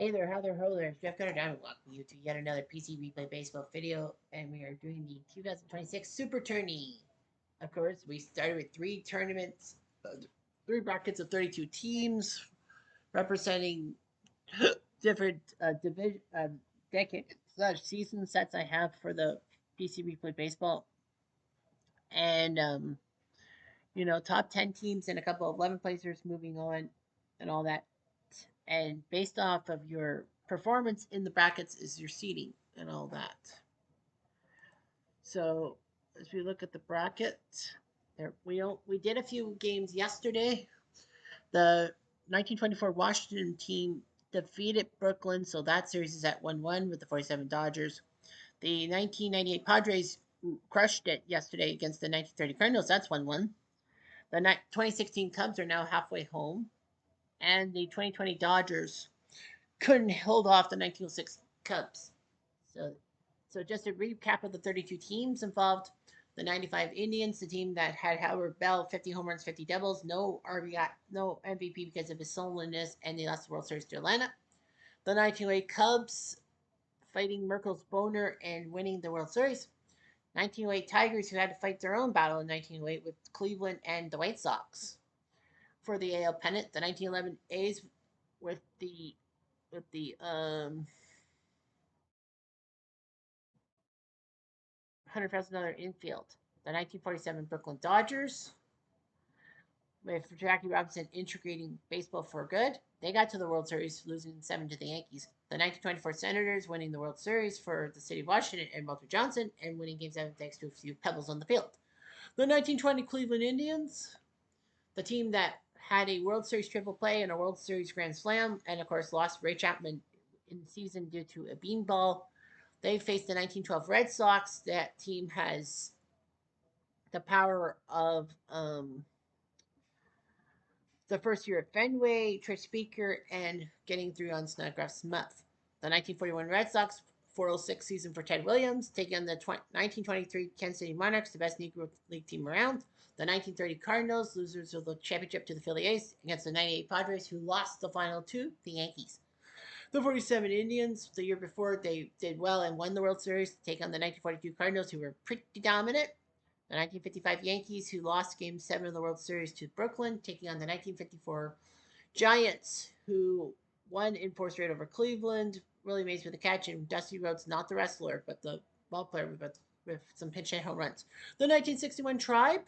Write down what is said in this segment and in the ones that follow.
Hey there, how there, ho there. It's Jeff Cutter Diamond welcoming you to yet another PC Replay Baseball video, and we are doing the 2026 Super Tourney. Of course, we started with three tournaments, three brackets of 32 teams, representing different division, decade slash season sets I have for the PC Replay Baseball, and top 10 teams and a couple of 11 placers moving on, and all that. And based off of your performance in the brackets is your seeding and all that. So as we look at the bracket, we did a few games yesterday. The 1924 Washington team defeated Brooklyn, so that series is at 1-1 with the 47 Dodgers. The 1998 Padres crushed it yesterday against the 1930 Cardinals. That's 1-1. The 2016 Cubs are now halfway home, and the 2020 Dodgers couldn't hold off the 1906 Cubs. So, so just a recap of the 32 teams involved: the 95 Indians, the team that had Howard Bell, 50 home runs, 50 doubles, no RBI, no MVP because of his loneliness, and they lost the World Series to Atlanta. The 1908 Cubs fighting Merkel's Boner and winning the World Series. 1908 Tigers, who had to fight their own battle in 1908 with Cleveland and the White Sox for the AL pennant. The 1911 A's with the $100,000 infield. The 1947 Brooklyn Dodgers, with Jackie Robinson integrating baseball for good, they got to the World Series, losing 7 to the Yankees. The 1924 Senators winning the World Series for the city of Washington and Walter Johnson, and winning Game 7 thanks to a few pebbles on the field. The 1920 Cleveland Indians, the team that had a World Series triple play and a World Series Grand Slam, and of course lost Ray Chapman in the season due to a beanball. They faced the 1912 Red Sox. That team has the power of the first year at Fenway, Trish Speaker, and getting through on Snodgrass Smith. The 1941 Red Sox 406 season for Ted Williams, taking on the 1923 Kansas City Monarchs, the best Negro League team around. The 1930 Cardinals, losers of the championship to the Philly A's, against the 98 Padres, who lost the final to the Yankees. The 47 Indians, the year before, they did well and won the World Series to take on the 1942 Cardinals, who were pretty dominant. The 1955 Yankees, who lost Game 7 of the World Series to Brooklyn, taking on the 1954 Giants, who won in four straight over Cleveland. Really amazed with the catch, and Dusty Rhodes, not the wrestler, but the ball player with some pinch hit home runs. The 1961 Tribe,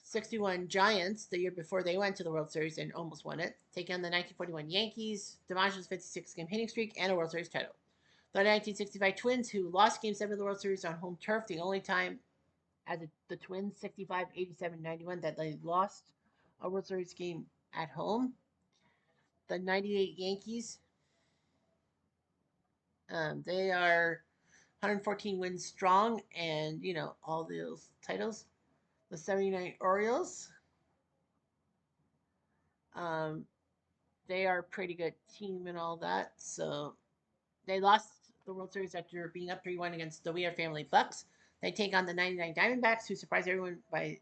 61 Giants, the year before they went to the World Series and almost won it, taking on the 1941 Yankees, DiMaggio's 56 game hitting streak, and a World Series title. The 1965 Twins, who lost Game 7 of the World Series on home turf, the only time as the Twins 65, 87, 91 that they lost a World Series game at home. The 98 Yankees, they are 114 wins strong, and all those titles. The 79 Orioles, um, they are a pretty good team and all that. So they lost the World Series after being up 3-1 against the Weir family Bucks. They take on the 99 Diamondbacks, who surprised everyone by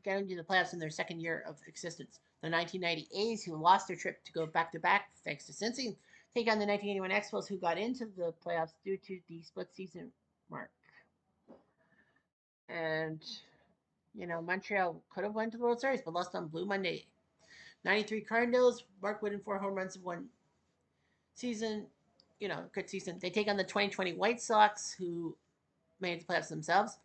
getting to the playoffs in their second year of existence. The 1990 A's, who lost their trip to go back to back thanks to Cincy, take on the 1981 Expos, who got into the playoffs due to the split season mark. And Montreal could have went to the World Series, but lost on Blue Monday. 93 Cardinals, Mark Wood in 4 home runs in one season. Good season. They take on the 2020 White Sox, who made the playoffs themselves.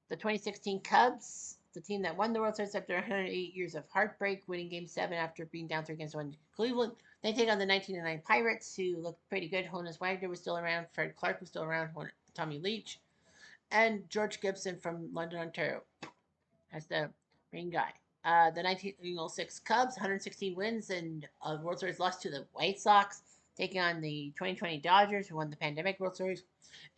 The 2016 Cubs, the team that won the World Series after 108 years of heartbreak, winning Game 7 after being down 3 against 1 Cleveland. They take on the 1909 Pirates, who looked pretty good. Honus Wagner was still around. Fred Clark was still around. Tommy Leach. And George Gibson from London, Ontario as the main guy. The 1906 Cubs, 116 wins and a World Series lost to the White Sox, taking on the 2020 Dodgers, who won the pandemic World Series,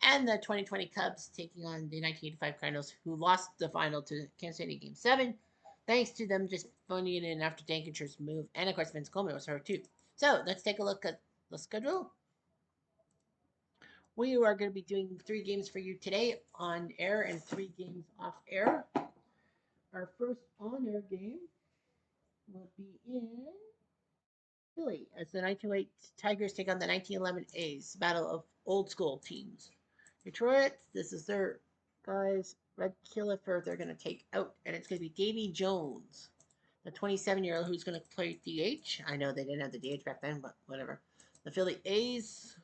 and the 2020 Cubs taking on the 1985 Cardinals, who lost the final to Kansas City Game 7, thanks to them just phoning it in after Dankinger's move, and of course Vince Coleman was hurt too. So let's take a look at the schedule. We are going to be doing 3 games for you today on air and 3 games off air. Our first on-air game will be in Philly as the 1908 Tigers take on the 1911 A's. Battle of old school teams. Detroit, this is their guys. Red Killiford they're going to take out, and it's going to be Davy Jones, the 27-year-old who's going to play DH. I know they didn't have the DH back then, but whatever. The Philly A's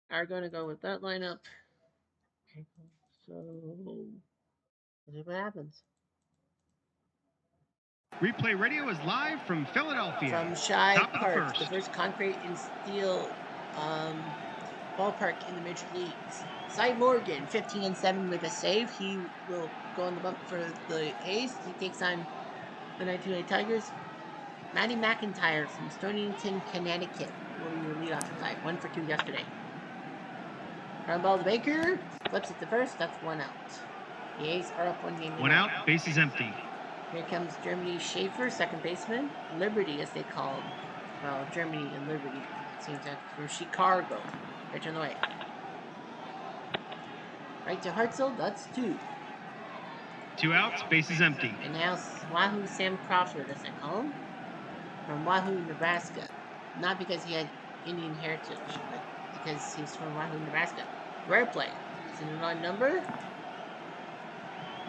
are going to go with that lineup. So, let's see what happens. Replay Radio is live from Philadelphia. From Shy Top Park, the first concrete and steel ballpark in the major leagues. Cy Morgan, 15-7 with a save. He will go on the bump for the A's. He takes on the 1908 Tigers. Matty McIntyre from Stonington, Connecticut will be your leadoff guy. 1 for 2 yesterday. Ground ball to Baker. Flips it to first. That's 1 out. The A's are up 1 game. 1 out. Base is empty. Here comes Germany Schaefer, second baseman. Liberty, as they call him. Well, Germany and Liberty. It seems like from Chicago. Right on the way. Right to Hartzell. That's 2. 2 outs. Base is empty. And now Wahoo Sam Crawford, as they call him. From Wahoo, Nebraska. Not because he had Indian heritage, but because he's from Wahoo, Nebraska. Rare play. Is it an odd number?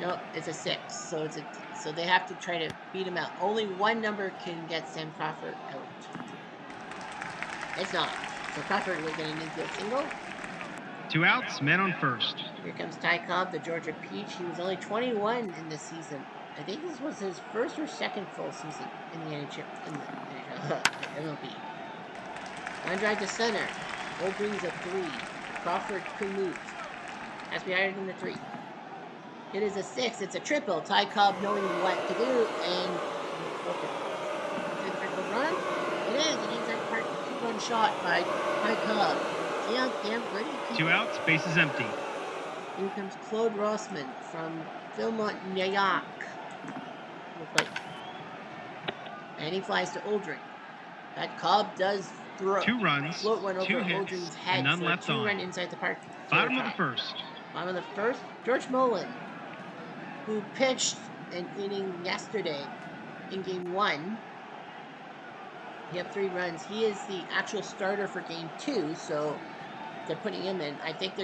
No, it's a 6. So they have to try to beat him out. Only one number can get Sam Crawford out. It's not. So Crawford will get an infield single. 2 outs, men on first. Here comes Ty Cobb, the Georgia Peach. He was only 21 in this season. I think this was his first or second full season in the NHL. The MLB. Line drive to center. Oldring's a 3. Crawford could move. Has to be higher than the 3. It is a 6. It's a triple. Ty Cobb knowing what to do, and run. It is an inside park 2-run shot by Ty Cobb. Damn, ready. 2 outs. Base is empty. Here comes Claude Rossman from Philmont, New York. And he flies to Oldring. That Cobb does throw. 2 runs, float one over 2 hits, Oldring's head and none for left a on. 2-run inside the park. Bottom of the first. Bottom of the first. George Mullen, who pitched an inning yesterday in Game 1. He had 3 runs. He is the actual starter for Game 2, so they're putting him in. I think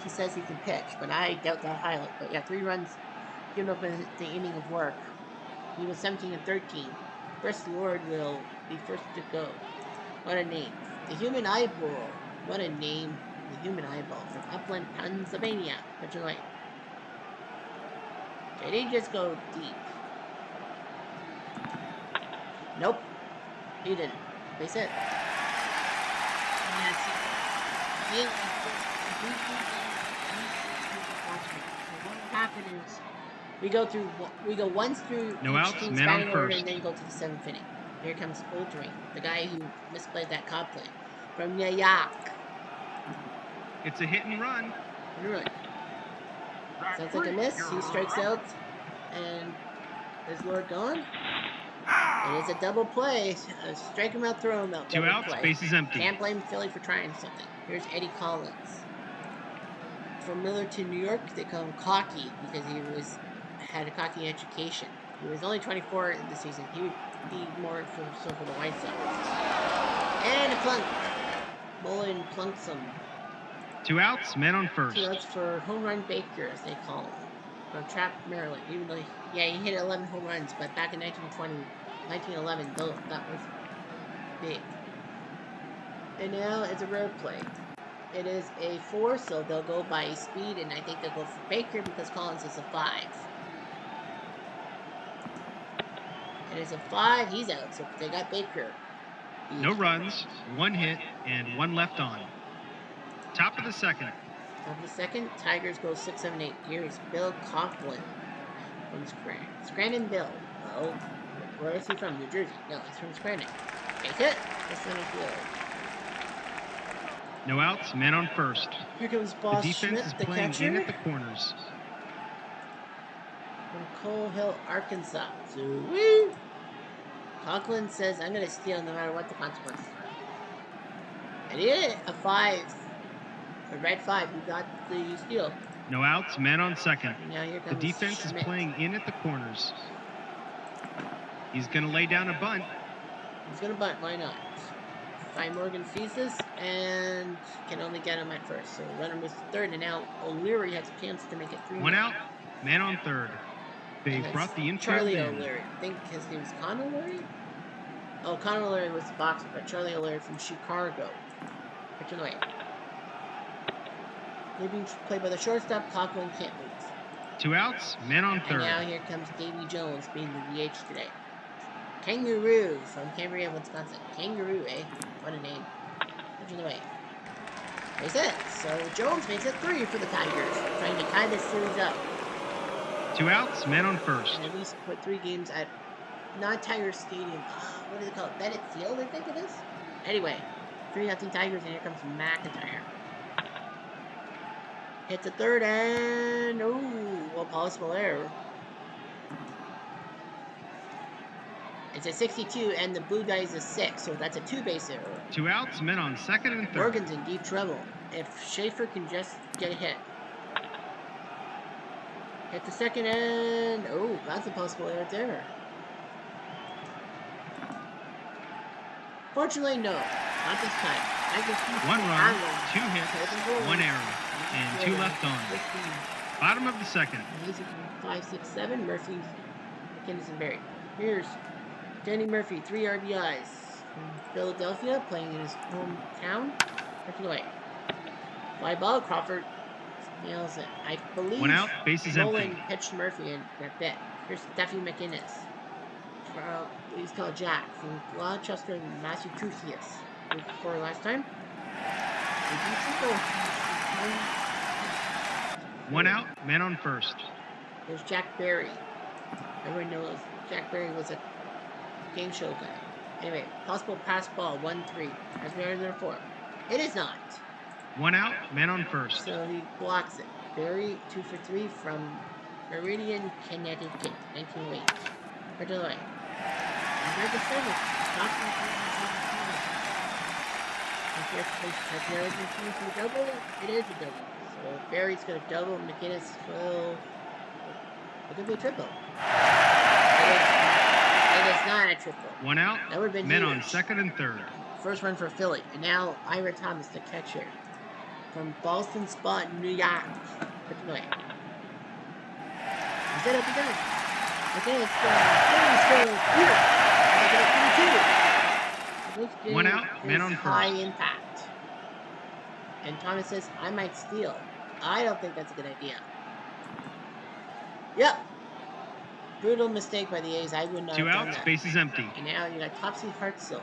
he says he can pitch, but I doubt that highly. But yeah, 3 runs given up in the inning of work. He was 17-13. Chris Lord will be first to go. What a name. The Human Eyeball. What a name. The Human Eyeball from Upland, Pennsylvania. What'd you like? Did he just go deep? Nope. He didn't. Base hit. What happened is we go once through no each outs, team's man on batting order, first. and then go to the 7th inning. Here comes Oldring, the guy who misplayed that Cobb play from New York. It's a hit and run. Sounds like a miss. He strikes out, and is Lord gone? It is a double play. Strike him out, throw him out. 2 outs, play. base is empty. Can't blame Philly for trying something. Here's Eddie Collins. From Millerton, New York, they call him Cocky because he had a cocky education. He was only 24 in the season. He would be more for the White Sox. And a plunk. Mullen plunks him. 2 outs, men on first. 2 outs for Home Run Baker, as they call him. From Trapped, Maryland. Even though, he hit 11 home runs, but back in 1911, that was big. And now it's a road play. It is a 4, so they'll go by speed, and I think they'll go for Baker because Collins is a 5. It is a 5, he's out, so they got Baker. No runs, 1 hit, and 1 left on. Top of the second. Top of the second, Tigers go 6, 7, 8. Here's Bill Coughlin from Scranton Bill. Oh, where is he from? New Jersey. No, he's from Scranton. Take it. This one is good. No outs, men on first. Here comes Boss The defense Schmidt, is the playing catcher. in at the corners. From Coal Hill, Arkansas. So, woo! Conklin says, I'm going to steal no matter what the consequences are. And he did it. A 5. A red 5. You got the steal. No outs, men on second. And now here The comes defense Schmidt. is playing in at the corners. He's going to lay down a bunt. He's going to bunt. Why not? Cy Morgan sees this and can only get him at first. So runner moves to third, and now O'Leary has a chance to make it 3-0. One out, man on third. They've brought the infield Charlie in. O'Leary. I think his name is Con O'Leary? Oh, Con O'Leary was the boxer, but Charlie O'Leary from Chicago. Pitch away. Being played by the shortstop, Coughlin can't lose. 2 outs, man on third. And now here comes Davy Jones being the DH today. Kangaroo from Cambria, Wisconsin. Kangaroo, eh? What a name. Pitch away. Makes it. So Jones makes it 3 for the Tigers, trying to tie this series up. 2 outs, man on first. And at least put 3 games at not Tiger Stadium. What do they call it? Bennett Field, I think it is. Anyway, 3-0 Tigers, and here comes McIntyre. Hits a third, and well, possible error. It's a 62, and the blue guy is a 6, so that's a 2-base error. 2 outs, men on second and third. Morgan's in deep trouble. If Schaefer can just get a hit. Hit the second, and that's a possible error there. Fortunately, no, not this time. 1 run, 2 hits, 1 error, and 2 left on. Bottom of the second. 5, 6, 7. Murphy, McKinnis, and Berry. Here's Danny Murphy, 3 RBIs from Philadelphia, playing in his hometown. Pitch away. Fly ball. Crawford nails it. I believe 1 out, bases Nolan empty. pitched Murphy in that bet. Here's Steffi McInnis. He's called Jack from Gloucester, Massachusetts. We scored last time. 1 out, man on first. There's Jack Berry. Everyone knows Jack Berry was a game show guy. Anyway, possible pass ball, 1-3. As we are in there 4. It is not. 1 out, man on first. So he blocks it. Berry, 2 for 3 from Meridian, Connecticut, 1908. Right to the way. Here's the service. Double. It is a double. So Berry's going to double. McInnis will. It could be a triple. It is not a triple. 1 out. That would have been men huge. on second and third. First run for Philly. And now Ira Thomas, the catcher. From Boston Spot, New York. Put it away. He's up again. Okay, it's still here. 1 out, man on high first. impact. And Thomas says, I might steal. I don't think that's a good idea. Yep. Brutal mistake by the A's. I would not 2 have done outs, that. bases empty. And now you got Topsy Hartzell,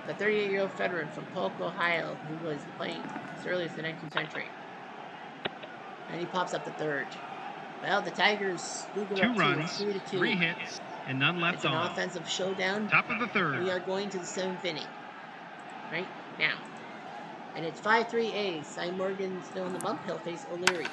the 38-year-old veteran from Polk, Ohio, who was playing as early as the 19th century. And he pops up the third. Well, the Tigers do go 2 up runs, 3-2. 3 hits, and none left It's an on. offensive showdown. Top of the third. We are going to the 7th inning. Right now. And it's 5-3 A's. Cy Morgan still in the bump. He'll face O'Leary.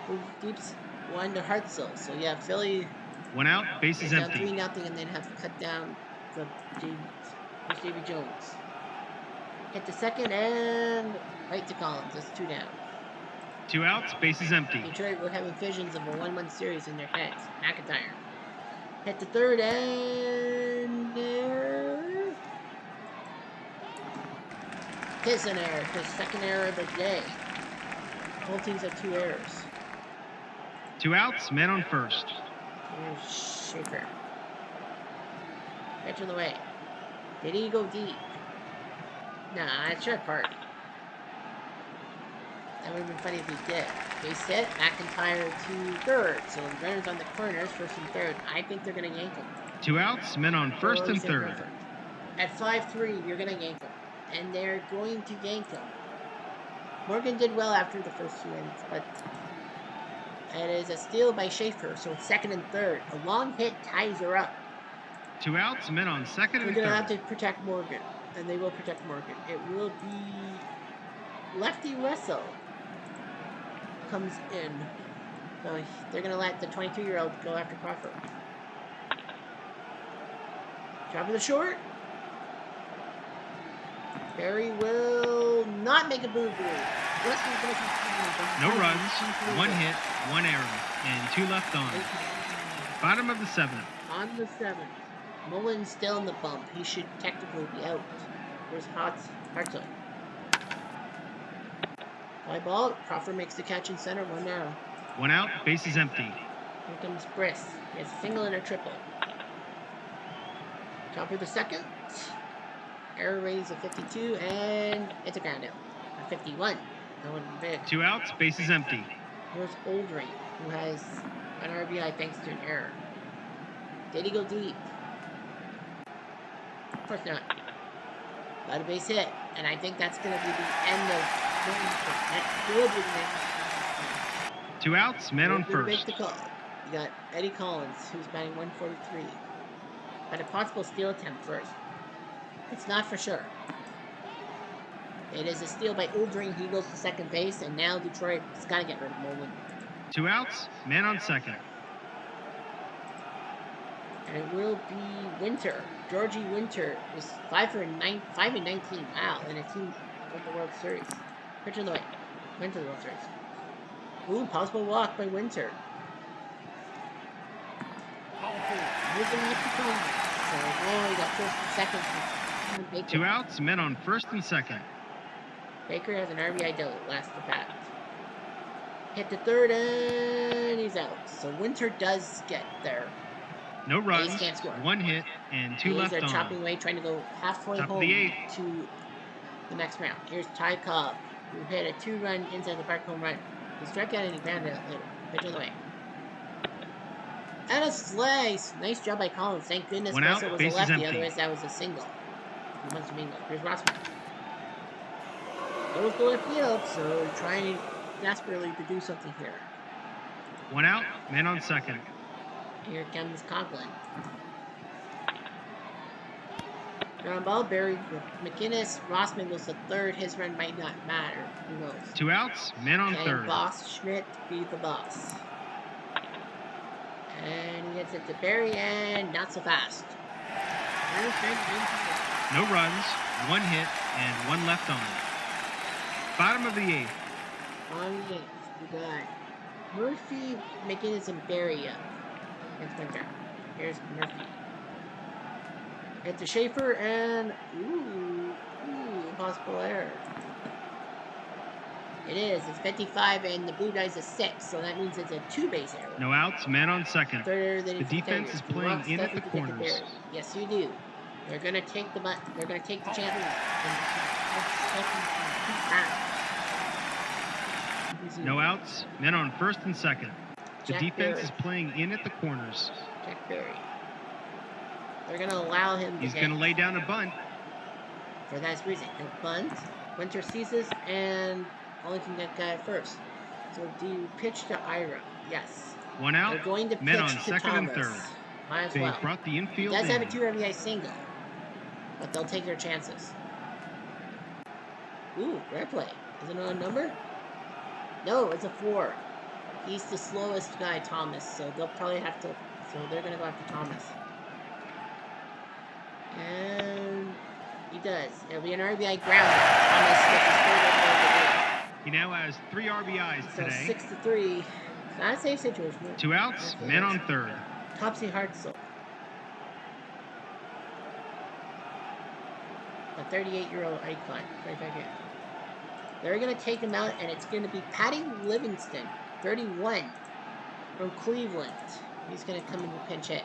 Who deeps 1 to Hartzell. So yeah, Philly 1 out, bases down empty. 3-0, and then have to cut down for Davy Jones. Hit the second and right to Collins. That's 2 down. 2 outs, bases empty. Detroit were having visions of a 1-1 series in their heads. McIntyre. Hit the third and it's an error. His second error of the day. Both teams have 2 errors. 2 outs, men on first. Here's Schaefer. Pitch on the way. Did he go deep? Nah, it's short part. That would have been funny if he did. Base hit, McIntyre to third. So the runners on the corners, first and third. I think they're going to yank him. 2 outs, men on first and third. At 5-3, you're going to yank him. And they're going to yank him. Morgan did well after the first 2 innings, but it is a steal by Schaefer, so it's second and third. A long hit ties her up. 2 outs, men on second We're and going to third. have to protect Morgan, and they will protect Morgan. It will be Lefty Russell comes in. So they're going to let the 22-year-old go after Crawford. Drop of the short. Barry will not make a boo-boo. No runs, 1 hit, 1 error, and 2 left on. Bottom of the 7th. Bottom of the 7th. Mullen's still in the bump. He should technically be out. Here's Hartzell. Fly ball. Crawford makes the catch in center. 1 arrow. 1 out. Bases empty. Here comes Briss. He has a single and a triple. Top of the 2nd. Error raise of 52, and it's a ground out. A 51. That would have been big. 2 outs. Bases empty. Here's Oldring, who has an RBI thanks to an error. Did he go deep? Of course not. Got a base hit, and I think that's going to be the end of that will be the end. 2 outs. Men on first. Make the call. You got Eddie Collins, who's batting 143. But a possible steal attempt first. It's not for sure. It is a steal by Oldring. He goes to second base, and now Detroit's got to get rid of Mullen. 2 outs. Man on second. And it will be Winter. Georgie Winter is 5 and 19. Wow, and a team won the World Series. Pitch in the way. Went to the World Series. Ooh, possible walk by Winter. Moving up the corner. So now we got first and second. 2 outs. Men on first and second. Baker has an RBI double last at bat. Hit the third and he's out. So Winter does get there. No runs, A's can't score. 1 hit, and 2 left on. A's are chopping away, trying to go halfway Top of home the 8th. to the next round. Here's Ty Cobb, who hit a 2-run inside the park home run. He struck out and he grounded out later. Pitch on the way. And a slice. Nice job by Collins. Thank goodness One out, Russell was a bases lefty, empty. otherwise that was a single. He wants to bingo. Here's Rossman. Goes to left field, so trying desperately to do something here. 1 out. Man on second. Here comes Conklin. Ground ball buried with McInnes. Rossman goes to third. His run might not matter. Who knows? 2 outs. Man on Can third. Boss Schmidt be the boss? And he gets it to Barry, and not so fast. No runs, 1 hit, and 1 left on. Bottom of the 8th. On the 8th, we got Murphy, McInnes, and Barry up. Here's Murphy. It's a Schaefer, and impossible error. It is. It's 55, and the blue guy's a 6, so that means it's a 2-base error. No outs, man on second. Third, The defense is playing in at the corners. Yes, you do. They're gonna take the They're gonna take the chance. No outs, men on first and second. The Jack defense Barry. is playing in at the corners. Jack Barry. They're gonna allow him. He's going to lay down a bunt. For that reason, a bunt. Winter seizes and only can get guy first. So do you pitch to Ira? Yes. 1 out, They're going to men pitch on to second and Thomas. third. Might as They well. brought the He infield does have a in. 2 RBI single, but they'll take their chances. Ooh, rare play. Is it on a number? No, it's a 4. He's the slowest guy, Thomas, so they'll probably have to. So they're gonna go after Thomas. And he does. It'll be an RBI ground. Thomas gets his third RBI of the day. He now has 3 RBIs So today. 6-3. It's not a safe situation. 2 outs, men on third. Topsy Hartzell. A 38-year-old icon. 25 years. They're going to take him out, and it's going to be Patty Livingston, 31, from Cleveland. He's going to come in with pinch hit.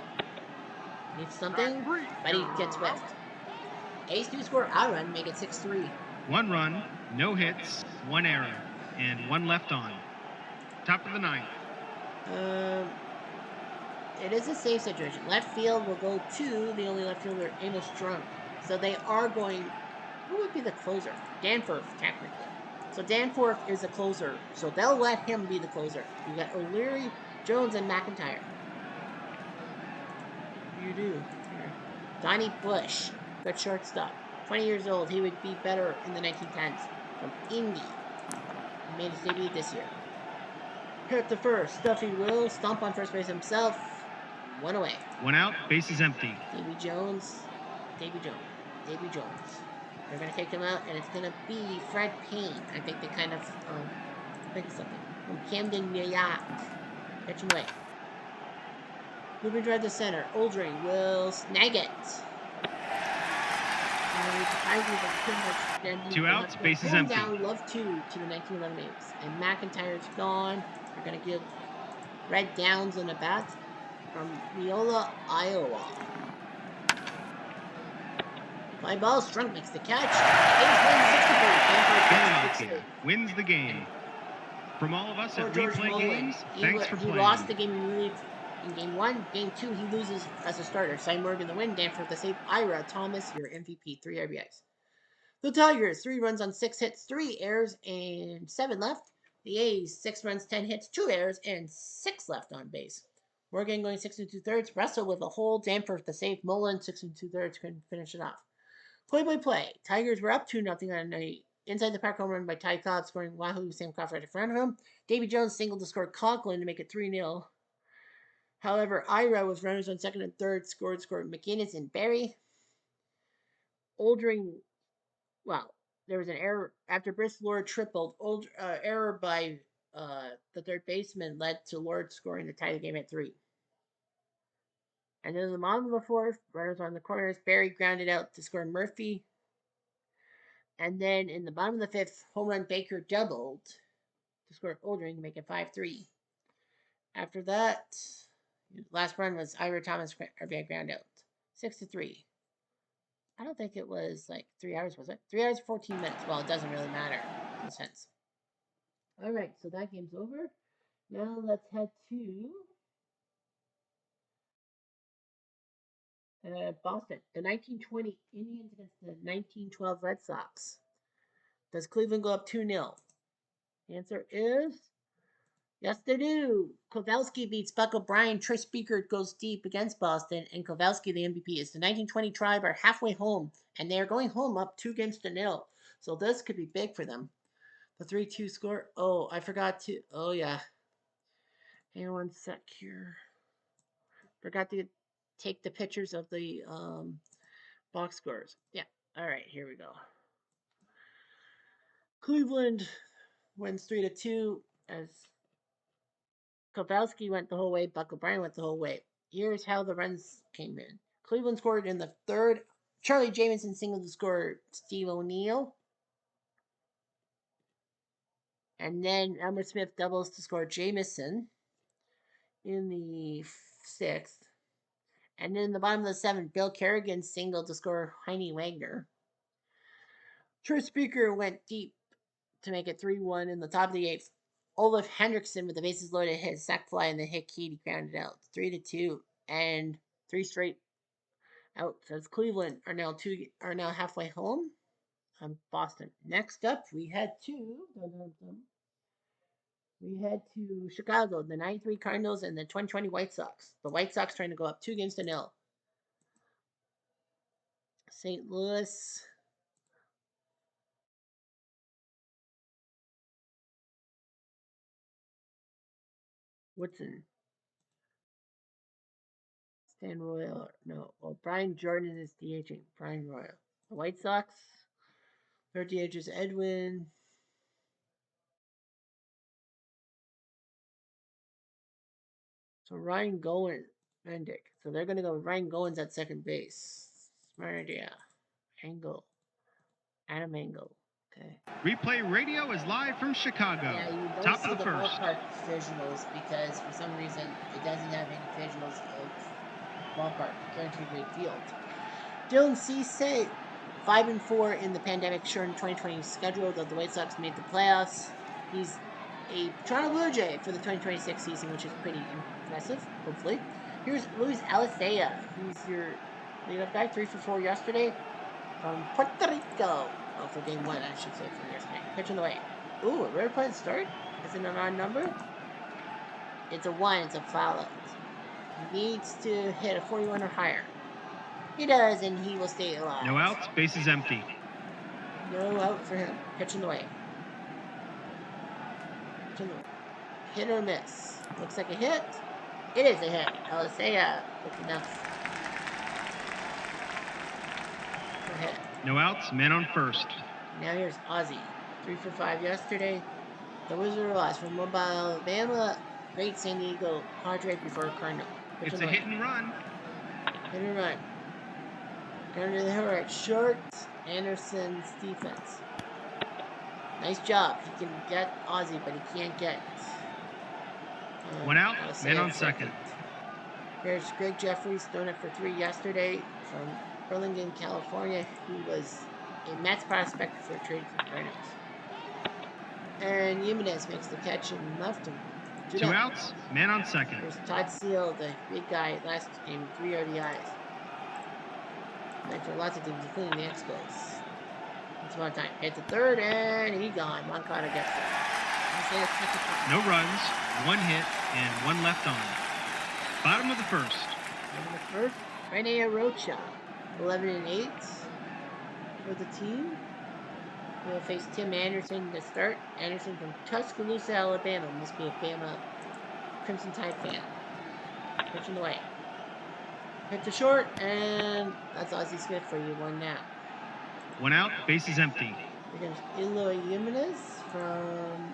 Needs something, but he gets whiffed. A's do score a run, make it 6-3. 1 run, no hits, 1 error, and 1 left on. Top of the 9th. It is a safe situation. Left field will go to the only left fielder, Amos Strunk. So they are going. Who would be the closer? Danforth, technically. So Danforth is the closer. So they'll let him be the closer. You got O'Leary, Jones, and McIntyre. You do. Here. Donnie Bush, good shortstop. 20 years old. He would be better in the 1910s. From Indy. He made his debut this year. Hit the first. Stuffy will stomp on first base himself. 1 away. 1 out, base is empty. Davy Jones. They're going to take him out, and it's going to be Fred Payne. I think they kind of think of something. From Camden, New York. Pitch him away. Moving drive to center. Oldring will snag it. Two outs, bases empty. Down, love two to the 1911 Apes. And McIntyre's gone. They're going to give Red Downs in a bat from Neola, Iowa. Fly ball, Strunk makes the catch. Philadelphia wins the game. From all of us at Replay Games, thanks for playing. He lost the game in game 1. Game 2, he loses as a starter. Cy Morgan the win. Danforth the save. Ira Thomas, your MVP. 3 RBIs. The Tigers, 3 runs on 6 hits, 3 errors, and 7 left. The A's, 6 runs, 10 hits, 2 errors, and 6 left on base. Morgan going 6 2/3. Russell with a hole. Danforth the save. Mullen 6 2/3 couldn't finish it off. Play. Tigers were up 2-0 on a inside the park home run by Ty Cobb, scoring Wahoo Sam Crawford right in front of him. Davy Jones singled to score Conklin to make it 3-0. However, Ira was runners on second and third, scored McInnes and Barry. Oldring, well, there was an error after Briss Lord tripled. Error by the third baseman led to Lord scoring to tie the game at 3. And then in the bottom of the fourth, runners on the corners, Barry grounded out to score Murphy. And then in the bottom of the fifth, home run Baker doubled to score Oldring to make it 5-3. After that, last run was Ira Thomas RBI ground out. 6-3. I don't think it was like 3 hours, was it? 3 hours, 14 minutes. Well, it doesn't really matter in a sense. All right, so that game's over. Now let's head to Boston. The 1920 Indians against the 1912 Red Sox. Does Cleveland go up 2-0? The answer is yes, they do. Kowalski beats Buck O'Brien. Troy Speaker goes deep against Boston, and Kowalski, the MVP, is the 1920 Tribe are halfway home, and they are going home up 2-0. So this could be big for them. The 3-2 score. Oh, I forgot to. Oh, yeah. Hang on one sec here. Forgot to take the pictures of the box scores. Yeah. All right, here we go. Cleveland wins 3-2 as Kowalski went the whole way. Buck O'Brien went the whole way. Here's how the runs came in. Cleveland scored in the third. Charlie Jamison singled to score Steve O'Neill. And then Elmer Smith doubles to score Jamison in the sixth. And then in the bottom of the seventh, Bill Kerrigan singled to score Heine Wagner. Troy Speaker went deep to make it 3-1 in the top of the eighth. Olaf Hendrickson with the bases loaded hit a sac fly and the hit key grounded out 3-2 and 3 straight outs as Cleveland are now halfway home. Boston. Next up, we head to Chicago, the 93 Cardinals and the 2020 White Sox. The White Sox trying to go up 2-0. St. Louis. Woodson. Stan Royal. No. Well, Brian Jordan is DHing. Brian Royal. The White Sox. Their DH is Edwin. So Ryan Goins. Mendick. So they're going to go with Ryan Goins at second base. Smart idea. Adam Engel. Okay. Replay Radio is live from Chicago. Yeah, you don't Top see of the the first. ballpark visuals because for some reason it doesn't have any visuals of ballpark. Guaranteed rate field. Dylan Cease 5-4 in the pandemic shortened 2020 schedule, though the White Sox made the playoffs. He's a Toronto Blue Jay for the 2026 season, which is pretty impressive, hopefully. Here's Luis Alicea. He's your leadoff guy, 3 for 4 yesterday from Puerto Rico. Oh, for game 1, I should say, from yesterday. Pitch on the way. Ooh, a rare point start? Is it an odd number? It's a 1. It's a foul out. He needs to hit a 41 or higher. He does, and he will stay alive. No outs, bases empty. No out for him. Pitch in the way. Hit or miss. Looks like a hit. It is a hit. Alicea with enough. A hit. No outs, man on first. Now here's Ozzie. 3 for 5 yesterday. The Wizard lost from Mobile, Alabama. Great San Diego Padre before Cardinal. It's a hit and run. Hit and run. Under the hill right. Short. Anderson's defense. Nice job. He can get Ozzy, but he can't get. One out, man on second. Here's Greg Jeffries, thrown up for 3 yesterday from Burlington, California, who was a Mets prospect before trading for the Cardinals. And Jimenez makes the catch and left him. Two outs, man on second. There's Todd Steele, the big guy, last game, 3 RBIs. Played for lots of teams, including the Expos. It's about time. Hit the third, and he gone. Moncada gets it. No runs, 1 hit, and 1 left on. Bottom of the first. Rene Rocha, 11-8 for the team. We'll face Tim Anderson to start. Anderson from Tuscaloosa, Alabama. Must be a Bama Crimson Tide fan. Pitching the way. Hit to short, and that's Ozzie Smith for you. 1 now. 1 out, base is empty. Here comes Eloy Jimenez from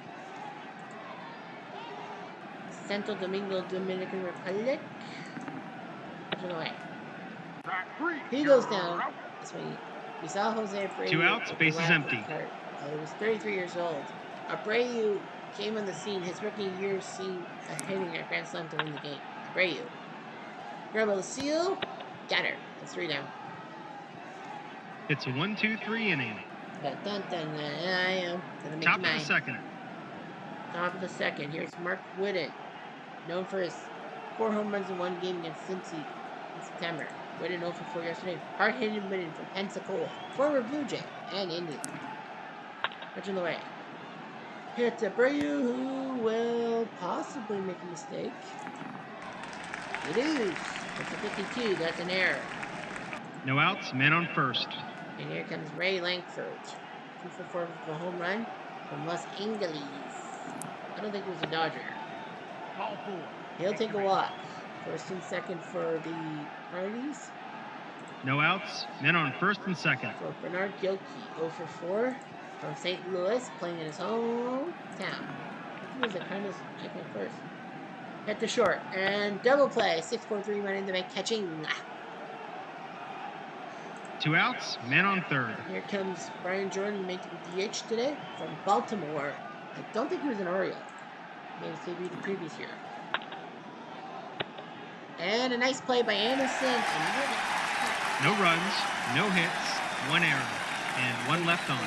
Santo Domingo, Dominican Republic. Pitching away. He goes down. That's when we saw Jose Abreu. 2 outs, base is empty. He was 33 years old. Abreu came on the scene. His rookie year seen a hitting at Grand Slam to win the game. Abreu. Grabo Seal. Got her. That's 3 down. It's a 1-2-3 inning. Top of the second. Top of the second. Here's Mark Whitten, known for his 4 home runs in 1 game against Cincy in September. Whitten 0 for 4 yesterday. Hard-hitting Whitten from Pensacola, former Blue Jay and Indian. Pitching the way. Hit to Abreu, who will possibly make a mistake. It is. It's a 52. That's an error. No outs, man on first. And here comes Ray Langford. 2 for 4 with a home run from Los Angeles. I don't think it was a Dodger. He'll take a walk. First and second for the parties. No outs, men on first and second. For Bernard Gilkey, 0 for 4 from St. Louis, playing in his hometown. I think it was the Cardinals checking it first. Hit to short, and double play. 6-4-3 run into the catching. 2 outs, man on third. Here comes Brian Jordan, who made the DH today from Baltimore. I don't think he was an Oriole. Made his debut the previous year. And a nice play by Anderson. No runs, no hits, 1 error, and 1 left on.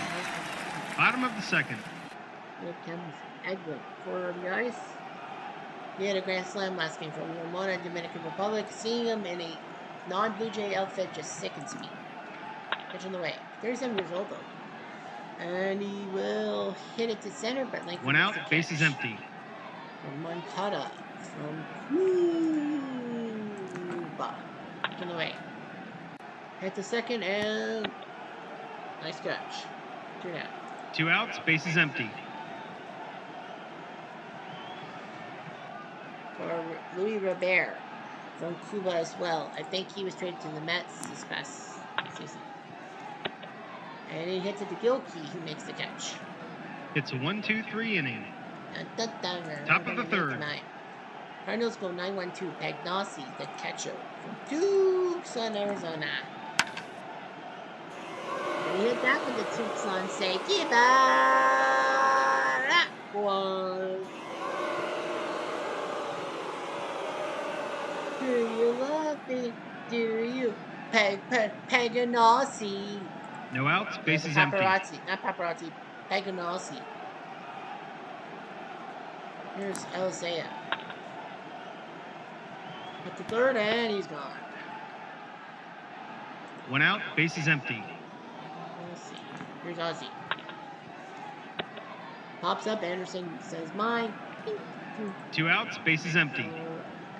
Bottom of the second. Here comes Eglin, 4 RBIs. He had a grand slam last game for Ramona, Dominican Republic. Seeing him in a non-Blue Jay outfit just sickens me. Pitching the way. 37 years old though. And he will hit it to center, but like 1 out, base is empty. From Moncada. From Cuba. Pitching the way. Hit the second and nice catch. 2 down. 2 outs, base is empty. For Louis Robert from Cuba as well. I think he was traded to the Mets this past season. And he hits it to Gilkey, who makes the catch. It's a 1-2-3 inning. Top of the third. Cardinals go 9-1-2. Pagnassi, the catcher from Tucson, Arizona. And he hit that with the Tucson say, "Give that one." Do you love me? Do you? Paganassi. No outs, base is empty. Not paparazzi. Paganassi. Here's Elzea. At the third, and he's gone. 1 out, base is empty. Let's see. Here's Ozzy. Pops up. Anderson says, "Mine." 2 outs, base is empty.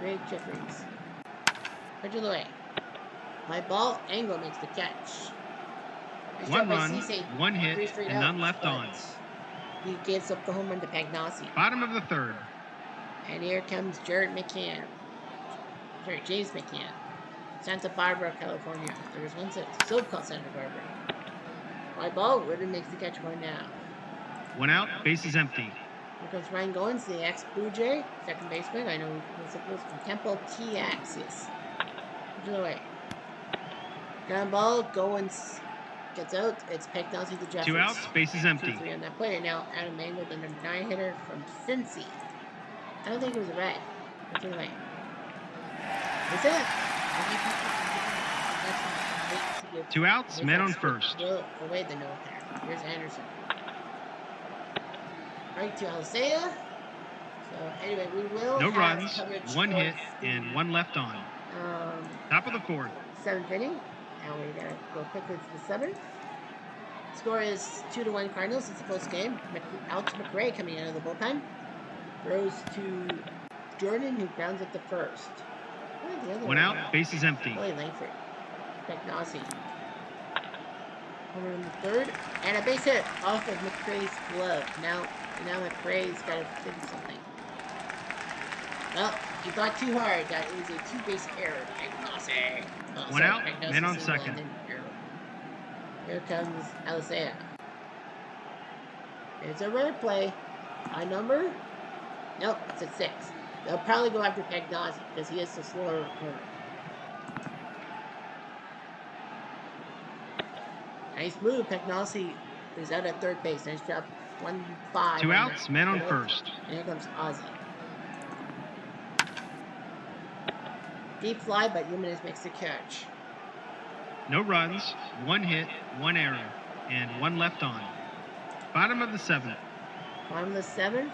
Greg Jeffries. Pitch of the way. My ball. Angle makes the catch. 1 run, 1 hit, and none left on. He gives up the home run to Pagnassi. Bottom of the third. And here comes James McCann. Santa Barbara, California. There was one still called Santa Barbara. My ball. Whitten makes the catch 1 now. 1 out, base is empty. Here comes Ryan Goins, the ex-Blue Jay, second baseman. I know he's supposed from Temple T Axis. Which the way. Ground ball, Goins gets out. It's Pegnossi to Jeffries. 2 outs, bases empty. 2-3 on that play. And now Adam Mangle, the number 9 hitter from Cincy. I don't think it was a red. Which the way. That's it. 2 outs, men on first. Away the no hitter. Here's Anderson. Right to Alsea. So anyway, we will No have runs, coverage 1 hit, the, and 1 left on. Top of the 4th. 7th inning. Now we gotta go quickly to the 7th. Score is 2-1 Cardinals. It's a close game. Alex McRae coming out of the bullpen. Throws to Jordan, who grounds at the first. The other 1 out, bases empty. Billy Langford. Pegnossi. Over in the 3rd. And a base hit off of McRae's glove. Now McRae's got to figure something. Well, he thought too hard. That was a 2-base error. Pegnossi. 1 out, men on second. Here comes Alsea. It's a rare play. High number? Nope, it's at 6. They'll probably go after Pegnossi because he is the slower runner. Nice move. Pegnossi is out at 3rd base. Nice job. 1-5. 2 outs, men on first. And here comes Ozzy. Deep fly, but Jimenez makes the catch. No runs, 1 hit, 1 error, and 1 left on. Bottom of the 7th. Bottom of the 7th.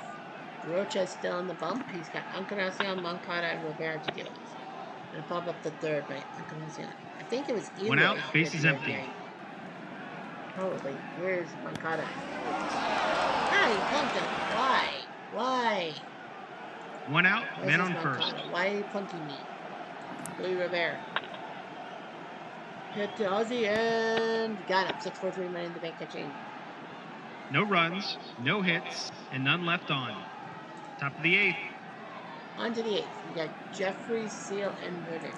Rocha is still on the bump. He's got Encarnacion, Moncada, and Rivera to deal with. Gonna pop up the 3rd by Encarnacion. I think it was Eloy. 1 out, bases empty. Probably. Here's Moncada. Ah, he plunked him. Why? 1 out, men on Moncada? first. Why are you plunking me? Louis Rivera. Hit to Ozzy and got him. 6-4-3 money in the bank catching. No runs, no hits, and none left on. Top of the 8th. On to the 8th. We got Jeffrey, Seal, and Ritter.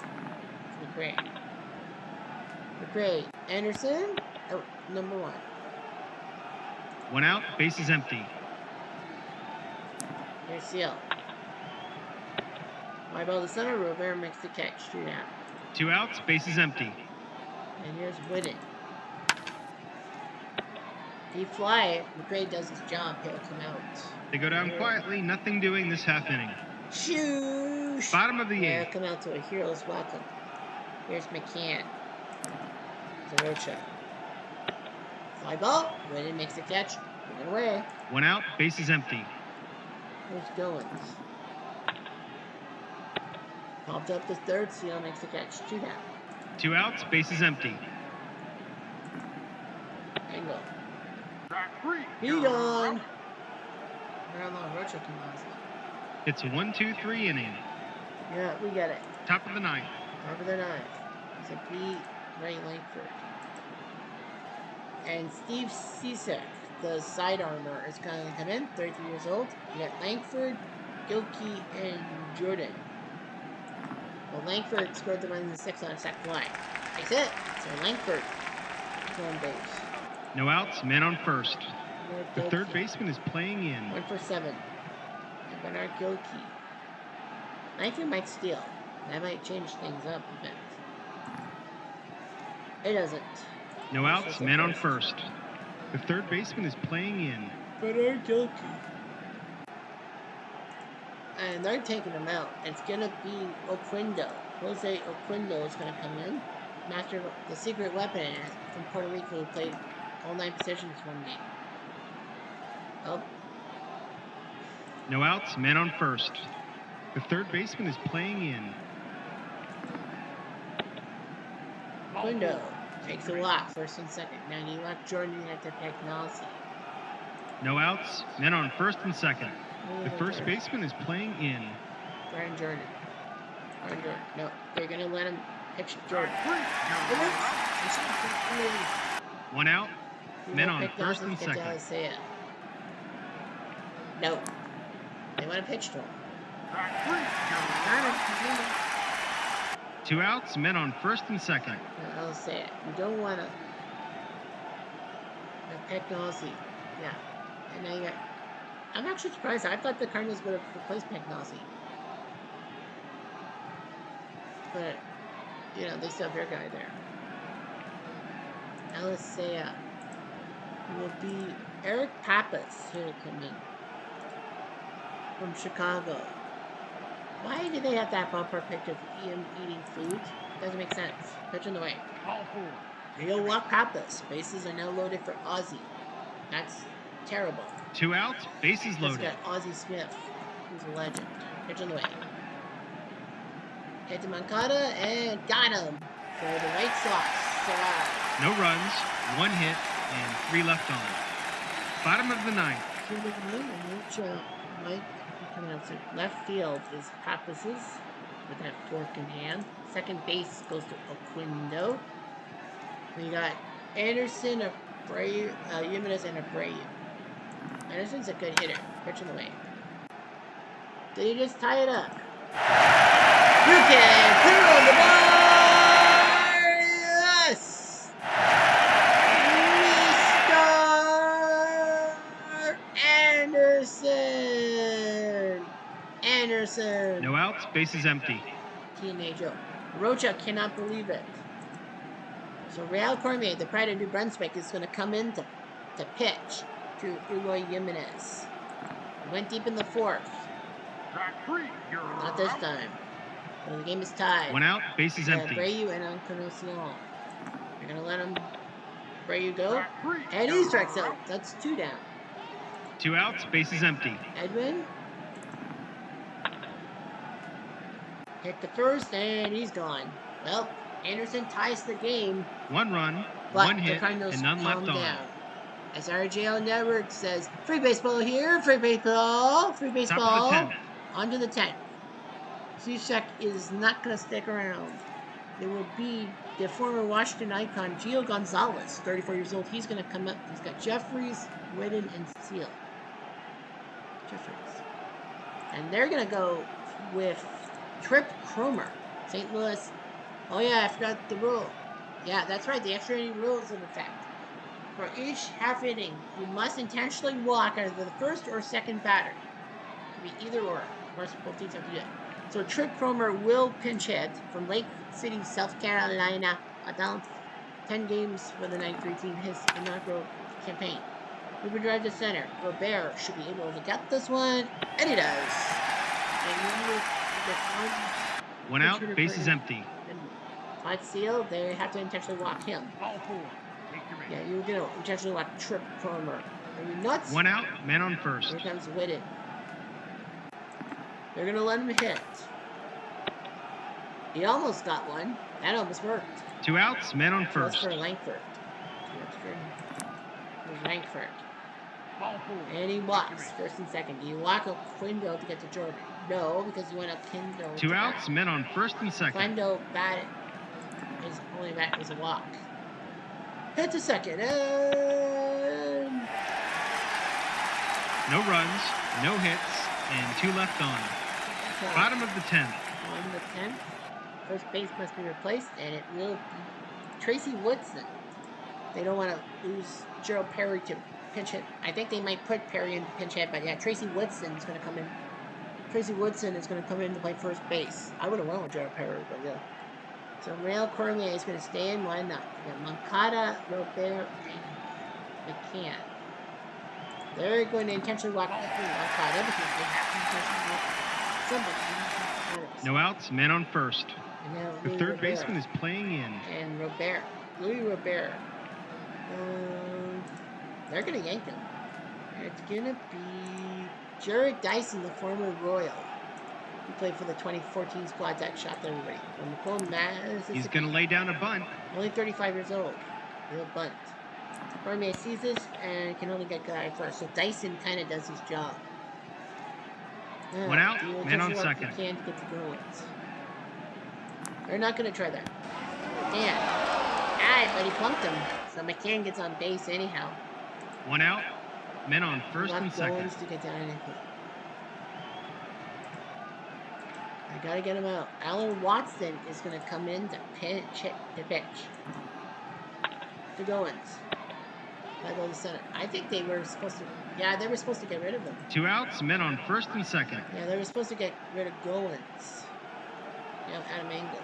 McRae. Anderson. Oh, number 1. 1 out, bases empty. Here's Seal. My ball to center. Rivera makes the catch. 2 out. 2 outs, bases empty. And here's Whitten. Deep fly. McRae does his job. He'll come out. They go down quietly, nothing doing this half inning. Shoosh! Bottom of the 8th. Come out to a hero's welcome. Here's McCann. Zarocha. Fly ball. Whitten makes the catch. Went away. 1 out, bases empty. Here's Goins. Popped up the 3rd. Seal makes the catch. 2 down. 2 outs, bases empty. Angle. Heat on. Rocha can last. It's a 1-2-3 inning. Yeah, we get it. Top of the 9th. Top of the 9th. It's a beat Ray Langford. And Steve Cesar, the side armor, is going to come in. 33 years old. You got Langford, Gilkey, and Jordan. Well, Langford scored the run in the 6th on a sac fly. That's it. So Langford is on base. No outs, men on first. The 3rd baseman is playing in. 1 for 7. And Bernard Gilkey. Langford might steal. That might change things up a bit. It doesn't. No outs, men on first. The 3rd baseman is playing in. Bernard Gilkey. And they're taking him out. It's going to be Oquendo. Jose Oquendo is going to come in. Master, the secret weapon from Puerto Rico, who played all 9 positions one game. Oh. No outs, men on first. The 3rd baseman is playing in. Oquendo takes a walk, 1st and 2nd. Now you want Jordan at the Pegnossi. No outs, men on 1st and 2nd. The 1st baseman is playing in. Brian Jordan. No, they're going to let him pitch Jordan. 1 out, men on 1st and 2nd. No. They want to pitch to him. 2 outs, men on 1st and 2nd. I'll say it. You don't want to. Pegnossi. Yeah. And now you got I'm actually surprised. I thought the Cardinals would have replaced Pagnozzi. But, you know, they still have their guy there. Alisea will be Eric Pappas who will come in from Chicago. Why do they have that bumper picture of him eating food? Doesn't make sense. Pitch in the way. Ball 4. He'll walk Pappas. Bases are now loaded for Ozzy. That's terrible. 2 outs, bases Just loaded. got Ozzy Smith, who's a legend. Pitch in the way. Hit to Moncada and got him for the White Sox. No runs, 1 hit, and 3 left on. Bottom of the 9th. Mike coming out to left field is Pappas's with that fork in hand. Second base goes to Oquindo. So you got Anderson, Abreu, Jimenez, and Abreu. Anderson's a good hitter. Pitch in the way. Did he just tie it up? You can put it on the bar! Yes! Mr. Anderson! No outs, bases empty. TNA Joe. Rocha cannot believe it. So Real Cormier, the pride of New Brunswick, is going to come in to pitch to Eloy Jimenez. He went deep in the 4th. Not this time. So the game is tied. 1 out, bases empty. Abreu and Encarnacion. You're going to let him Abreu go? And he strikes out. That's 2 down. 2 outs, bases empty. Edwin. Hit the first, and he's gone. Well, Anderson ties the game. 1 run, But 1 hit, and none left on. Down. As RJL Network says, free baseball here, free baseball, free baseball. Top of the 10th. On to the 10th. Cishek is not going to stick around. It will be the former Washington icon, Gio Gonzalez, 34 years old. He's going to come up. He's got Jeffries, Whitten, and Seal. Jeffries. And they're going to go with Trip Cromer, St. Louis. Oh, yeah, I forgot the rule. Yeah, that's right. The extra inning rule is in effect. For each half inning, you must intentionally walk either the first or second batter. It could be either or. Of course, both teams have to do it. So Trip Cromer will pinch hit from Lake City, South Carolina, down 10 games for the 9-3 team, his inaugural campaign. Moving drive to center. Robert should be able to get this one, and he does. And one out, bases empty. And Todd Seal, they have to intentionally walk him. Ball 4. Yeah, you're going to intentionally walk Trip Cromer. Are you nuts? 1 out, man on first. Here comes Whitten. They're going to let him hit. He almost got one. That almost worked. 2 outs, man on first. That's for Langford. That's for Langford. And he walks first and second. Do you walk up Quindo to get to Jordan? No, because you went up Kindle. 2 outs, men on first and second. Quindo batted. His only bat was a walk. Hit to second. And no runs, no hits, and 2 left on. Bottom of the 10th. On the 10th. First base must be replaced, and it will be Tracy Woodson. They don't want to lose Gerald Perry to pinch hit. I think they might put Perry in pinch hit, but yeah, Tracy Woodson is going to come in. Tracy Woodson is going to come in to play first base. I would have won with Gerald Perry, but yeah. So Real Cormier is going to stay in. Why not? We got Moncada, Robert, and McCann. They're going to intentionally walk Moncada because they have to intentionally walk somebody. No outs, man on first. The third Robert baseman is playing in. And Louis Robert. They're going to yank him. It's going to be Jared Dyson, the former Royal. He played for the 2014 squad that shot everybody. He's going to lay down a bunt. Only 35 years old. He'll bunt. Cormier sees this and can only get guy first. So Dyson kind of does his job. 1 out, man on second. Can't get the goals. They're not going to try that. McCann. Alright, but he plunked him. So McCann gets on base anyhow. 1 out, men on first and second. To get down I gotta get him out. Alan Watson is gonna come in to pitch. To Goins. Fly ball to center. I think they were supposed to. Yeah, they were supposed to get rid of him. 2 outs, men on first and second. Yeah, they were supposed to get rid of Goins. Yeah, Adam Engel.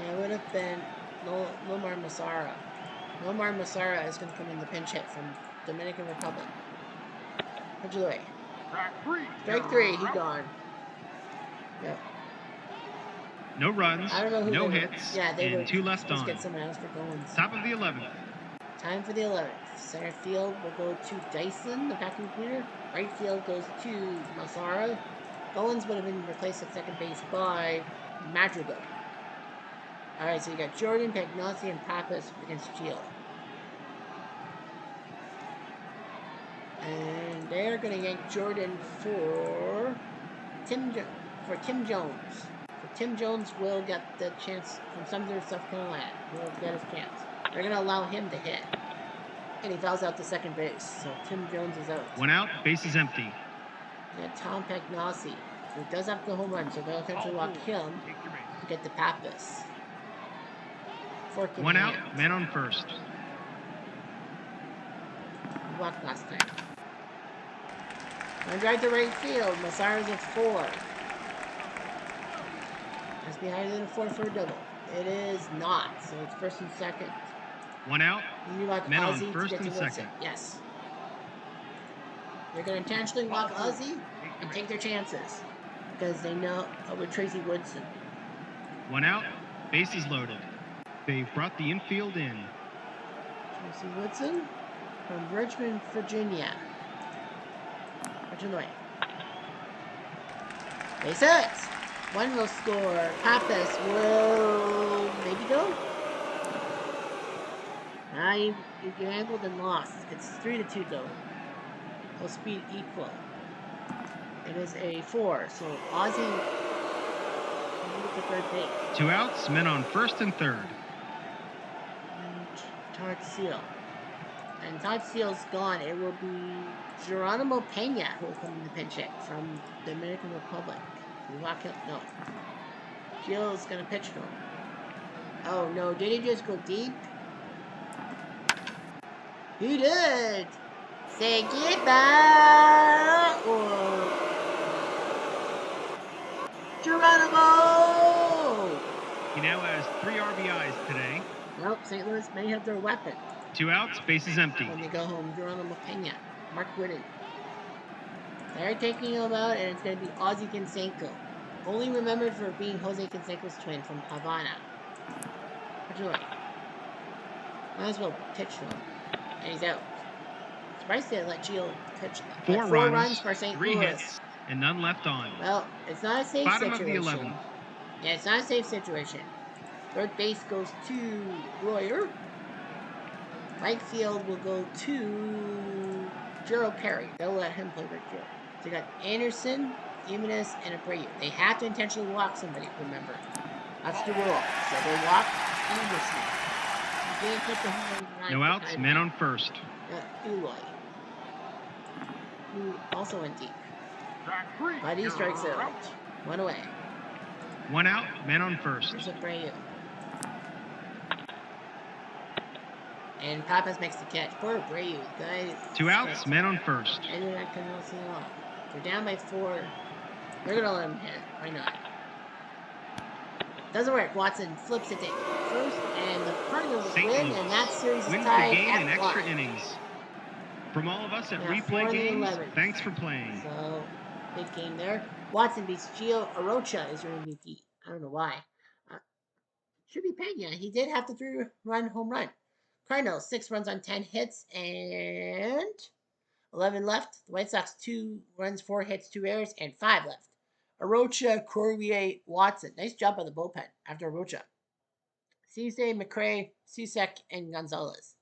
Yeah, it would have been Lomar Masara. Lomar Masara is going to come in the pinch hit from Dominican Republic. Pitch away. Strike three. He gone. Yep. No runs, I don't know who no they hits, Yeah, they were and 2 left supposed on. to get someone else for Goins. Top of the 11th. Time for the 11th. Center field will go to Dyson, the vacuum cleaner. Right field goes to Masara. Goins would have been replaced at second base by Madrigal. All right, so you got Jordan, Pagnozzi, and Pappas against Gio. And they're going to yank Jordan for Tim Jones. So Tim Jones will get the chance from Sumter, South Carolina. He'll get his chance. They're going to allow him to hit. And he fouls out to second base. So Tim Jones is out. 1 out, base is empty. You got Tom Pagnozzi, who does have the home run, so they'll eventually walk him to get the Pappas. 1 out, man on first. He walked last time. One drive to right field. Masara's at 4. That's behind in a 4 for a double. It is not, so it's first and second. 1 out, men on Ozzie first and second. Yes. They're going to intentionally walk Ozzie and take their chances because they know with Tracy Woodson. 1 out, bases loaded. They've brought the infield in. Tracy Woodson from Richmond, Virginia. Virginia. Base hit. One will score. Pappas will maybe go. You gambled and lost. It's 3-2 though. Full speed equal. It is a 4. So Ozzie at third base. 2 outs, men on first and third. And Todd Seal. And Todd Seal's gone. It will be Geronimo Pena who will come in the pinch hit from the Dominican Republic. We walk up. No. Gio's gonna pitch to him. Oh no, did he just go deep? He did! Say goodbye! Or Geronimo! He now has 3 RBIs today. Well, St. Louis may have their weapon. 2 outs, bases empty. When they go home, Geronimo Pena. Mark Whitten. They're taking him out, and it's going to be Ozzie Canseco. Only remembered for being Jose Canseco's twin from Havana. What'd you like? Might as well pitch to him. And he's out. Surprised they let Gio pitch. 4 runs for St. 3 Louis. hits, and none left on. Well, it's not a safe Bottom situation. of the 11th. Yeah, it's not a safe situation. Third base goes to Royer. Right field will go to Gerald Perry. They'll let him play right field. So you got Anderson, Jimenez, and Abreu. They have to intentionally walk somebody, remember. That's the rule. So they walk Anderson. You can't put the home run. No outs, men on first. Eloy. Who also went deep. But he strikes out. 1 away. 1 out, men on first. Here's Abreu. And Pappas makes the catch. Poor Abreu. Guy 2 outs, men on first. And then I can see off. They're down by 4. They're going to let him hit. Why not? Doesn't work. Watson flips it to first, and the Cardinals win, and that series is wins tied the game at in extra 1. innings. From all of us at Yeah, Replay 4 to Games, 11. thanks for playing. So, big game there. Watson beats Gio Arocha is your MVP. I don't know why. Should be Pena. He did have the 3-run home run. Cardinals, 6 runs on 10 hits, and 11 left. The White Sox, 2 runs, 4 hits, 2 errors, and 5 left. Arocha, Cormier, Watson. Nice job by the bullpen after Arocha. Cisse, McRae, Susek, and Gonzalez.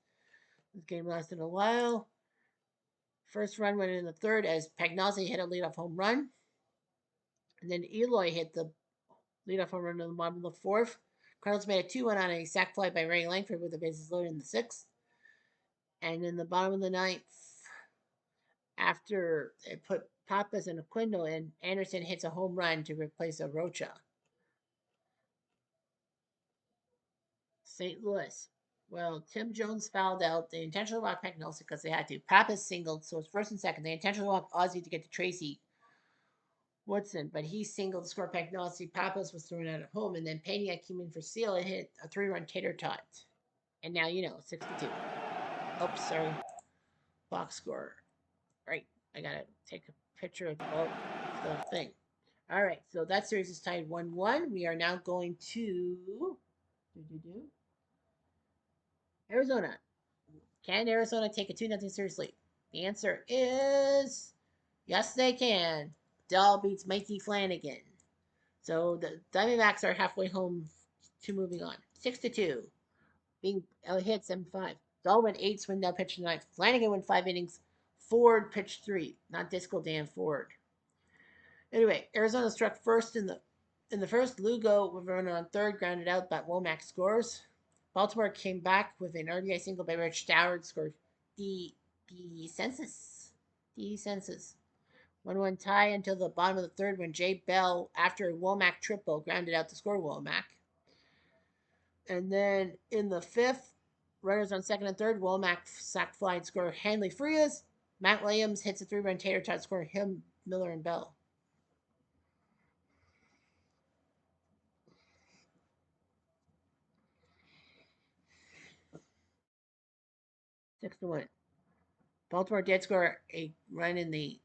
This game lasted a while. First run went in the 3rd as Pagnozzi hit a leadoff home run. And then Eloy hit the leadoff home run in the bottom of the 4th. Cardinals made a 2-1 on a sac fly by Ray Langford with the bases loaded in the 6th. And in the bottom of the 9th, after they put Pappas and Aquino in, Anderson hits a home run to replace Arocha. St. Louis Well, Tim Jones fouled out. They intentionally walked Peck Nelson because they had to. Pappas singled, so it's first and second. They intentionally walked Ozzy to get to Tracy Woodson, but he singled to score Peck Nelson. Pappas was thrown out at home, and then Pena came in for Seal and hit a 3-run tater tot. And now 6-2. Oops, sorry. Box score. Right. I gotta take a picture of the thing. All right, so that series is tied 1-1. We are now going to Arizona. Can Arizona take a 2-0 series lead? The answer is yes, they can. Dell beats Mikey Flanagan. So the Diamondbacks are halfway home to moving on. 6-2. Being hit 7-5. Dahl went 8, Swindell pitched 9. Flanagan went 5 innings. Ford pitched 3. Not Disco Dan Ford. Anyway, Arizona struck first in the first. Lugo with a runner on third, grounded out, but Womack scores. Baltimore came back with an RBI single by Rich Stoward, scored the census. 1-1 tie until the bottom of the third when Jay Bell, after a Womack triple, grounded out to score Womack. And then in the fifth, runners on second and third, Womack sacked fly and scored Hanley Frias. Matt Williams hits a 3-run tater tot, scoring him, Miller, and Bell. 6-1. Baltimore did score a run in the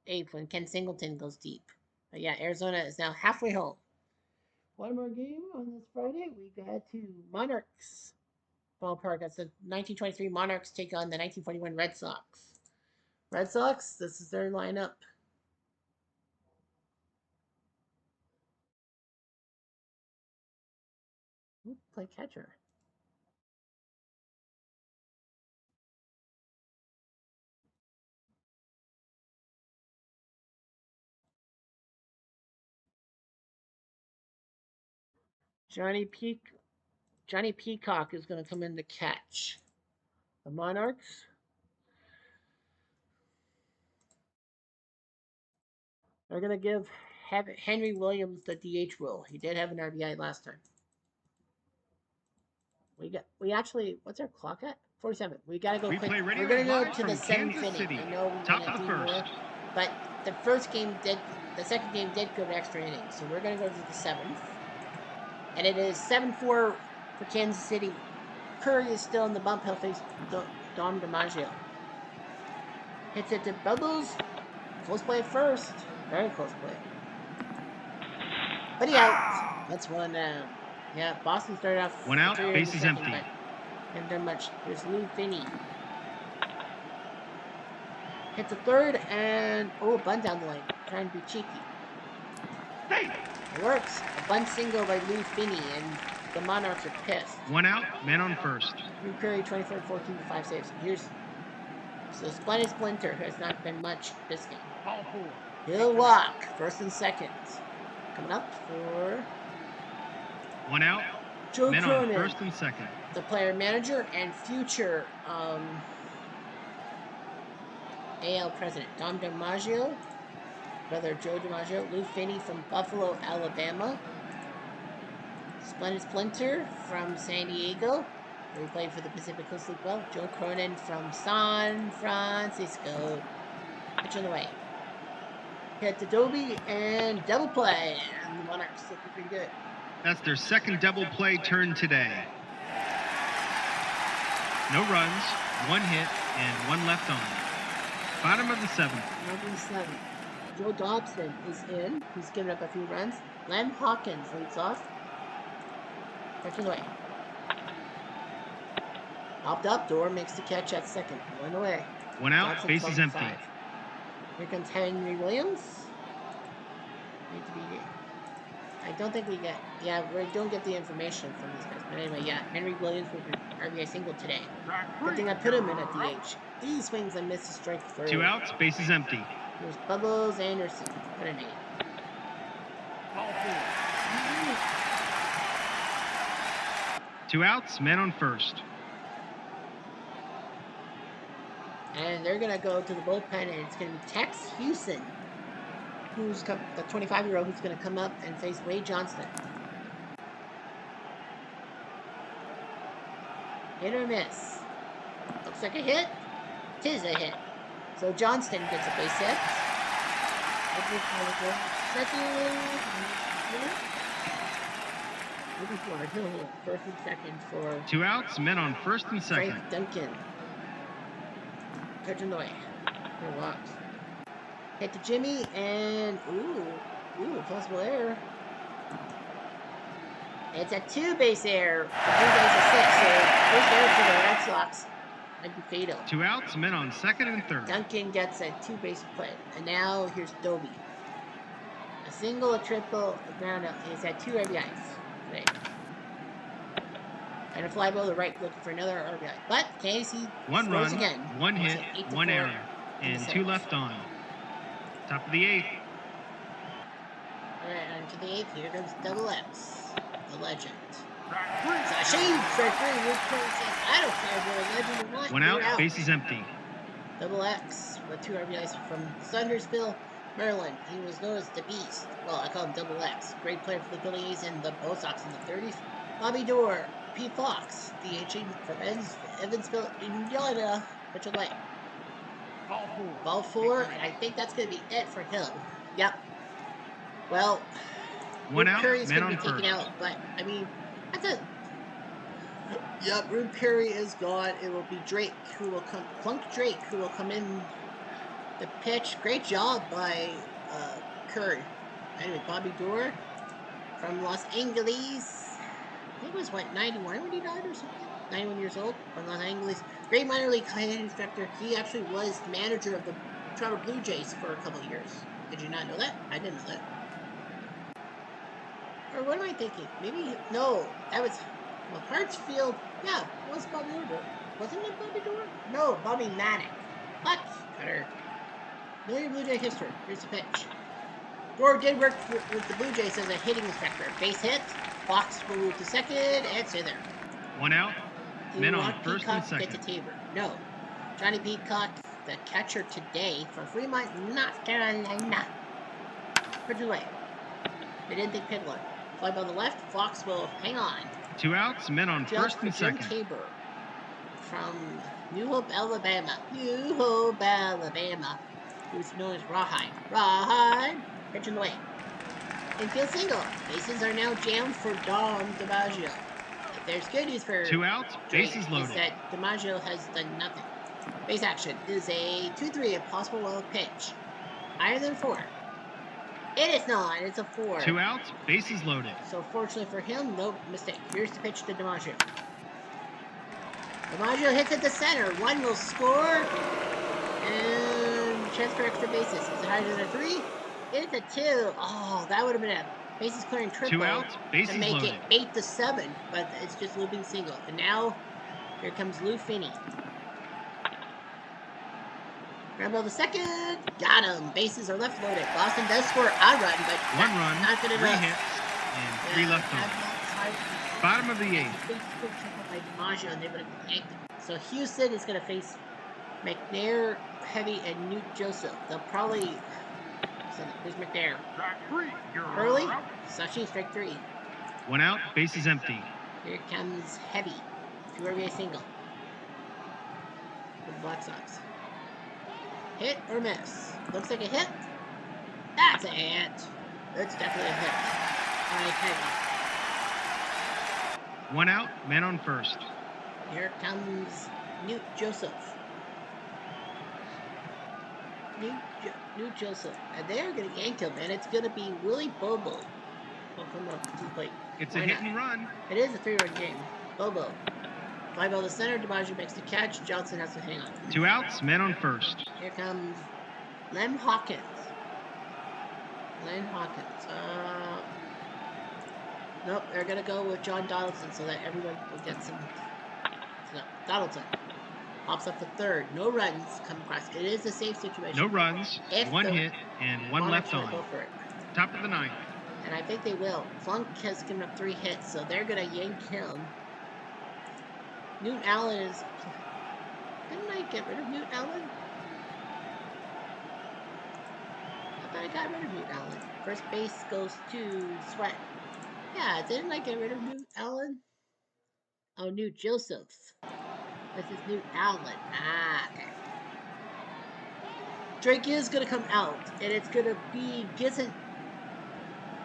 eighth when Ken Singleton goes deep. But yeah, Arizona is now halfway home. One more game on this Friday. We got to Monarchs ballpark. That's the 1923 Monarchs take on the 1941 Red Sox. Red Sox, this is their lineup. Play catcher. Johnny Peacock is going to come in to catch. The Monarchs. They're going to give Henry Williams the DH role. He did have an RBI last time. We actually, what's our clock at? 47. We gotta go quick. We're gonna go to the seventh inning. I know we want to do more, but the second game did go to extra innings, so we're gonna go to the seventh. And it is 7-4 for Kansas City. Curry is still in the bump. He'll face Dom DiMaggio. Hits it to Bubbles. Close play at first. Very close play. But he out. That's one down. Yeah, Boston started off. One out, bases empty. Haven't done much. Here's Lou Finney. Hits a third and a bunt down the line. Trying to be cheeky. Hey! It works. A bunt single by Lou Finney, and the Monarchs are pissed. One out, man on first. Drew Curry, 24-14 for 5 saves. So Splendid Splinter has not been much this game. Ball 4. He'll walk. First and second. Coming up for one out. Joe Cronin, first and second. The player manager and future AL president. Dom DiMaggio, brother Joe DiMaggio. Lou Finney from Buffalo, Alabama. Splendid Splinter from San Diego, where he played for the Pacific Coast League well. Joe Cronin from San Francisco. Pitch on the way. Hit to Dobie and double play. And the Monarchs looking pretty good. That's their second double play turn today. No runs, 1 hit, and 1 left on. Bottom of the seventh. Bottom of the seventh. Joe Dobson is in. He's given up a few runs. Len Hawkins leads off. Catch away. Hopped up. Dorr makes the catch at second. 1 away. 1 out. Base is empty. Here comes Henry Williams. Need to be. I don't think we get. Yeah, we don't get the information from these guys. But anyway, yeah, Henry Williams with an RBI single today. Good thing I put him in at DH. He swings and misses strike 3. 2 outs. Base is empty. Here's Bubbles Anderson. What a name. Ball 4. 2 outs. Man on first. And they're going to go to the bullpen, and it's going to be Tex Houston, who's the 25-year-old who's going to come up and face Wade Johnston. Hit or miss. Looks like a hit. Tis a hit. So Johnston gets a base hit. Second. First and second for 2 outs, men on first and second. Frank Duncan. Trny. Here walks. Hit to Jimmy and ooh, possible error. It's a 2-base error. The Blue Jays are 6, so first error for the Red Sox. Might be fatal. 2 outs, men on second and third. Duncan gets a 2-base play. And now here's Dobie. A single, a triple, a ground out. He's had 2 RBIs today. And a fly ball to right looking for another RBI. But KC 1 scores run, again. 1 hit, 1 error, and 2 left on. Top of the 8th. Alright, on to the 8th. Here comes Double X. The legend. Sashim, strike 3. Luke Perry says, I don't care if you're a legend or not. 1 out, base is empty. Double X with 2 RBIs from Sundersville, Maryland. He was known as the Beast. Well, I call him Double X. Great player for the Phillies and the Bo Sox in the 30s. Bobby Dorr, Pete Fox, DHing from Evansville, Indiana. Pitch away. Ball 4, and I think that's going to be it for him. Yep. Well, 1 out, Perry's man going on to be taken first. out, but I mean, that's a. Yep, Rude Perry is gone. It will be Drake who will come. Plunk Drake who will come in the pitch. Great job by Curry. Anyway, Bobby Dorr from Los Angeles. I think it was, 91 when he died or something? 91 years old from Los Angeles. Great minor league hitting instructor. He actually was the manager of the Toronto Blue Jays for a couple of years. Did you not know that? I didn't know that. Or what am I thinking? Maybe, no, that was, well, Hartsfield, yeah, it was Bobby Dorr. Wasn't it Bobby Dorr? No, Bobby Maddox. What? Cutter. Know your Blue Jay history. Here's the pitch. Dorr did work with the Blue Jays as a hitting inspector. Base hit. Fox will move to second and stay there. 1 out, men on first Peacock and second. Get to Tabor. No. Johnny Peacock, the catcher today for Fremont, North Carolina. Pitch away. They didn't think Pitlock. Fly ball to the left. Fox will hang on. 2 outs, men on first and Jim second. Tabor from New Hope, Alabama. New Hope, Alabama. He was known as Rawhide. Rawhide. Pitch in the way. Infield single. Bases are now jammed for Dom DiMaggio. If there's good news for 2 outs, bases loaded. is that DiMaggio has done nothing. Base action is a 2-3, a possible wild pitch. Higher than 4. It is not. It's a 4. 2 outs, bases loaded. So fortunately for him, no mistake. Here's the pitch to DiMaggio. DiMaggio hits it to center. 1 will score. And chance for extra bases. Is it higher than a 3? It's a 2. Oh, that would have been a bases clearing triple. 2 outs, bases to make loaded. it 8-7, but it's just looping single. And now, here comes Lou Finney. Ground ball to second. Got him. Bases are left loaded. Boston does score a run, but 1 run, not good 3 enough. hits, and 3 left on. Bottom of the 8th. Big triple by DiMaggio, and they would have yanked him. So Houston is going to face McNair, Heavy, and Newt Joseph. They'll probably. So here's McNair. Early. Sashi, strike 3. 1 out, base is empty. Here comes Heavy. 2 RBI single. For the Black Sox. Hit or miss? Looks like a hit. That's a hit. That's definitely a hit. By Heavy. 1 out, man on first. Here comes Newt Joseph. Newt Joseph. And they're going to yank him, and it's going to be Willie Bobo. Will come up to the plate. It's a hit and run. It is a 3-run game. Bobo. Fly ball to center. DiMaggio makes the catch. Johnson has to hang on. 2 outs, man on first. Here comes Lem Hawkins. Nope, they're going to go with John Donaldson so that everyone will get some. So, Donaldson hops up to third. No runs come across. It is a safe situation. No runs, If 1 the hit, and 1 left Monarchs on. will go for it. Top of the 9th. And I think they will. Flunk has given up 3 hits, so they're going to yank him. Newt Allen is. Didn't I get rid of Newt Allen? I thought I got rid of Newt Allen. First base goes to Sweat. Yeah, didn't I get rid of Newt Allen? Oh, new Joseph. This is new Allen. Ah, okay. Drake is going to come out, and it's going to be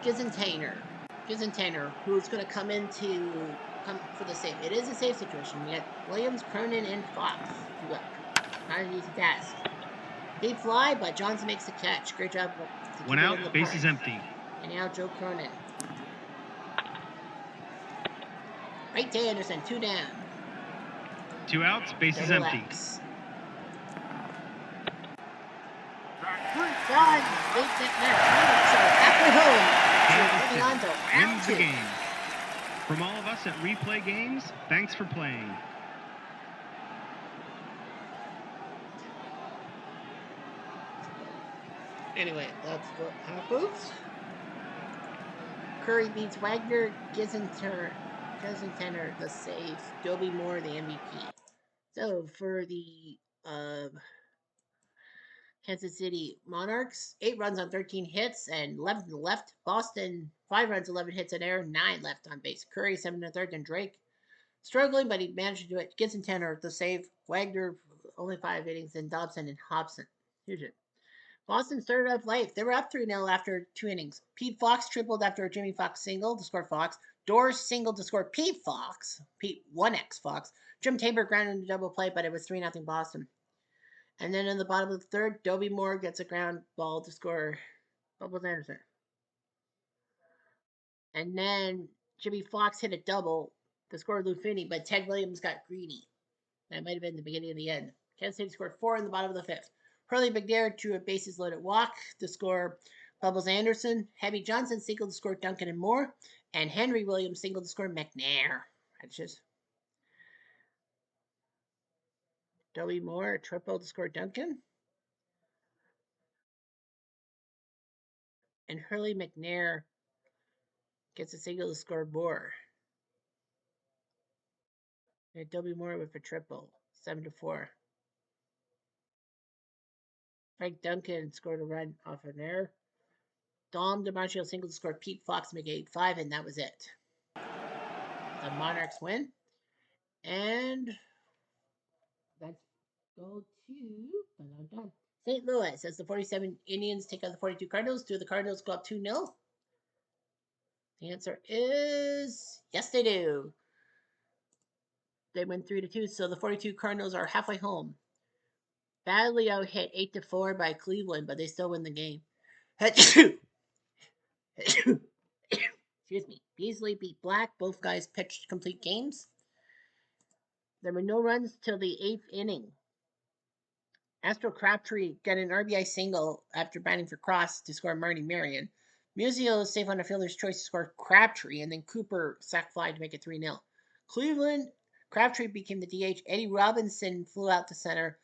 Gizentainer, who's going to come for the save. It is a save situation. We got Williams, Cronin, and Fox. Look, not an easy task. Deep fly, but Johnson makes the catch. Great job to One keep out, it in the base park. is empty. And now Joe Cronin. Right to Anderson, 2 down. 2 outs, base is Double empty. X. Done. Late so halfway home. Kansas City wins the game. From all of us at Replay Games, thanks for playing. Anyway, that's what happens. Curry beats Wagner, Gizentainer, the save, Dobie Moore, the MVP. So for the Kansas City Monarchs, 8 runs on 13 hits and 11 to the left. Boston, 5 runs, 11 hits in air, 9 left on base. Curry, 7 to third, and Drake struggling, but he managed to do it. Gizentainer, the save. Wagner, only 5 innings, and Dobson and Hobson. Here's it. Boston started off life. They were up 3-0 after 2 innings. Pete Fox tripled after a Jimmy Fox single to score Fox. Doors singled to score Pete Fox. Pete 1x Fox. Jim Tabor grounded into double play, but it was 3-0 Boston. And then in the bottom of the third, Dobie Moore gets a ground ball to score Bubbles Anderson. And then Jimmy Fox hit a double to score Lou Finney, but Ted Williams got greedy. That might have been the beginning of the end. Kansas City scored 4 in the bottom of the 5th. Hurley McNair drew a bases loaded walk to score Bubbles Anderson. Heavy Johnson singled to score Duncan and Moore. And Henry Williams singled to score McNair. That's just Dobie Moore, a triple to score Duncan. And Hurley McNair gets a single to score Moore. And Dobie Moore with a triple, 7-4. Frank Duncan scored a run off an error. Dom DiMaggio single to score Pete Fox, make it 8-5, and that was it. The Monarchs win. And let's go to St. Louis as the 47 Indians take on the 42 Cardinals. Do the Cardinals go up 2-0? The answer is yes, they do. They win 3-2, so the 42 Cardinals are halfway home. Badly out hit 8-4 by Cleveland, but they still win the game. Excuse me. Beasley beat Black. Both guys pitched complete games. There were no runs till the 8th inning. Astro Crabtree got an RBI single after batting for Cross to score Marty Marion. Musial is safe on a fielder's choice to score Crabtree, and then Cooper sack fly to make it 3-0. Cleveland, Crabtree became the DH. Eddie Robinson flew out to center.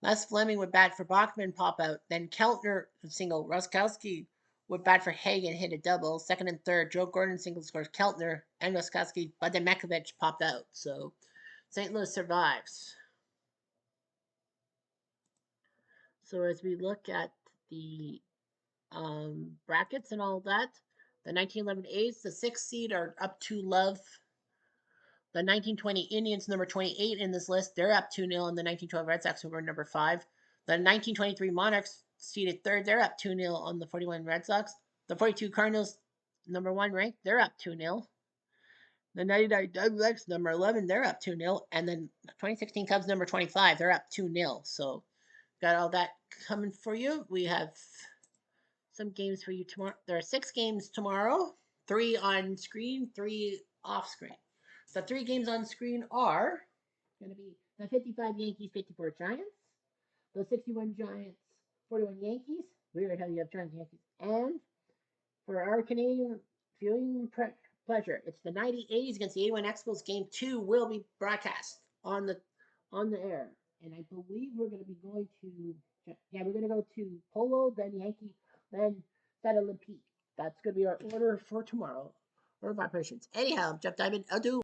Les Fleming would bat for Bachman, pop out. Then Keltner single. Roskowski would bat for Hagen, hit a double. Second and third, Joe Gordon single scores Keltner and Roskowski, but then Mekovich popped out. So St. Louis survives. So as we look at the brackets and all that, the 1911 A's, the 6th seed, are up to love. The 1920 Indians, number 28 in this list, they're up 2-0, and the 1912 Red Sox, who were number 5. The 1923 Monarchs, seeded 3rd, they're up 2-0 on the 41 Red Sox. The 42 Cardinals, number 1 ranked, they're up 2-0. The 99 Douglas, number 11, they're up 2-0. And then the 2016 Cubs, number 25, they're up 2-0. So got all that coming for you. We have some games for you tomorrow. There are 6 games tomorrow, 3 on screen, 3 off screen. The 3 games on screen are going to be the 55 Yankees, 54 Giants, the 61 Giants, 41 Yankees. Weird how you have Giants Yankees. And for our Canadian viewing pleasure, it's the 90 A's against the 81 Expos. Game 2 will be broadcast on the air. And I believe we're going to be going to, we're going to go to Polo, then Yankee, then Olympique. That's going to be our order for tomorrow. Order of operations. Anyhow, Jeff Diamond, adieu.